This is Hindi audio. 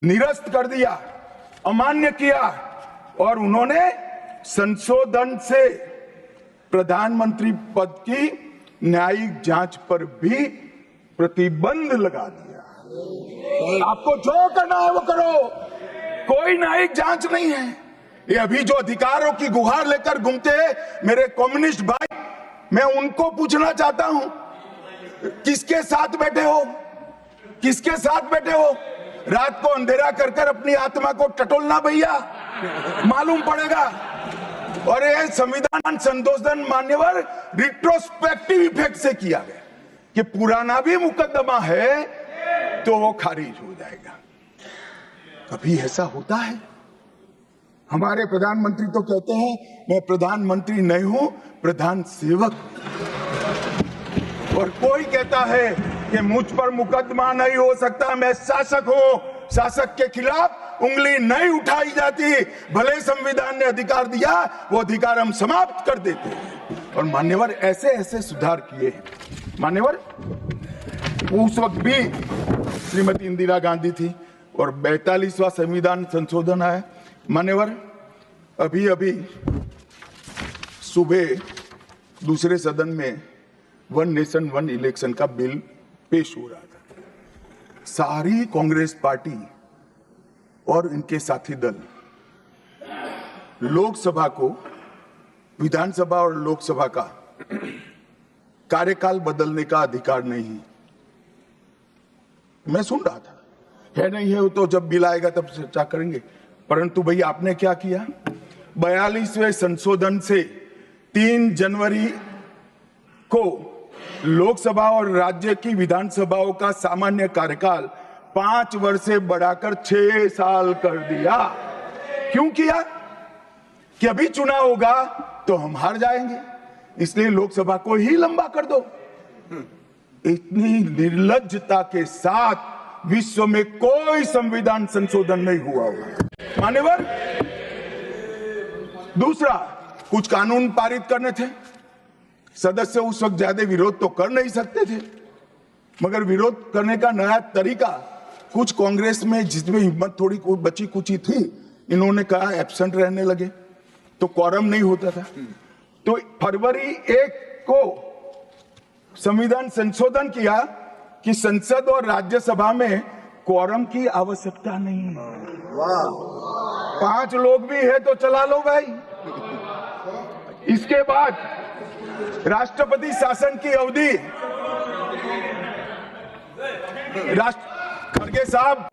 निरस्त कर दिया, अमान्य किया और उन्होंने संशोधन से प्रधानमंत्री पद की न्यायिक जांच पर भी प्रतिबंध लगा दिया। आपको जो करना है वो करो, कोई न्यायिक जांच नहीं है। ये अभी जो अधिकारों की गुहार लेकर घूमते हैं मेरे कम्युनिस्ट भाई, मैं उनको पूछना चाहता हूं, किसके साथ बैठे हो? किसके साथ बैठे हो? रात को अंधेरा कर कर अपनी आत्मा को टटोलना भैया, मालूम पड़ेगा। और ये संविधान संशोधन मान्यवर रिट्रोस्पेक्टिव इफेक्ट से किया गया कि पुराना भी मुकदमा है तो वो खारिज हो जाएगा। कभी ऐसा होता है? हमारे प्रधानमंत्री तो कहते हैं मैं प्रधानमंत्री नहीं हूं, प्रधान सेवक। और कोई कहता है कि मुझ पर मुकदमा नहीं हो सकता, मैं शासक हूं, शासक के खिलाफ उंगली नहीं उठाई जाती। भले संविधान ने अधिकार दिया, वो अधिकार हम समाप्त कर देते हैं। और मान्यवर ऐसे ऐसे सुधार किए हैं। मान्यवर उस वक्त भी श्रीमती इंदिरा गांधी थी और 42वां संविधान संशोधन आया। मान्यवर अभी अभी सुबह दूसरे सदन में वन नेशन वन इलेक्शन का बिल पेश हो रहा था। सारी कांग्रेस पार्टी और इनके साथी दल लोकसभा को, विधानसभा और लोकसभा का कार्यकाल बदलने का अधिकार नहीं। मैं सुन रहा था, है नहीं है तो जब बिल आएगा तब चर्चा करेंगे। परंतु भाई आपने क्या किया? 42वें संशोधन से 3 जनवरी को लोकसभा और राज्य की विधानसभाओं का सामान्य कार्यकाल 5 वर्ष से बढ़ाकर 6 साल कर दिया। क्यों किया? कि अभी चुनाव होगा तो हम हार जाएंगे, इसलिए लोकसभा को ही लंबा कर दो। इतनी निर्लज्जता के साथ विश्व में कोई संविधान संशोधन नहीं हुआ होगा। मान्यवर दूसरा, कुछ कानून पारित करने थे, सदस्य उस वक्त ज्यादा विरोध तो कर नहीं सकते थे, मगर विरोध करने का नया तरीका कुछ कांग्रेस में, जिसमें हिम्मत थोड़ी बची कुची थी, इन्होंने कहा एब्सेंट रहने लगे तो क्वारम नहीं होता था। तो फरवरी 1 को संविधान संशोधन किया कि संसद और राज्यसभा में क्वारम की आवश्यकता नहीं है। 5 लोग भी है तो चला लो भाई। इसके बाद राष्ट्रपति शासन की अवधि, खड़गे साहब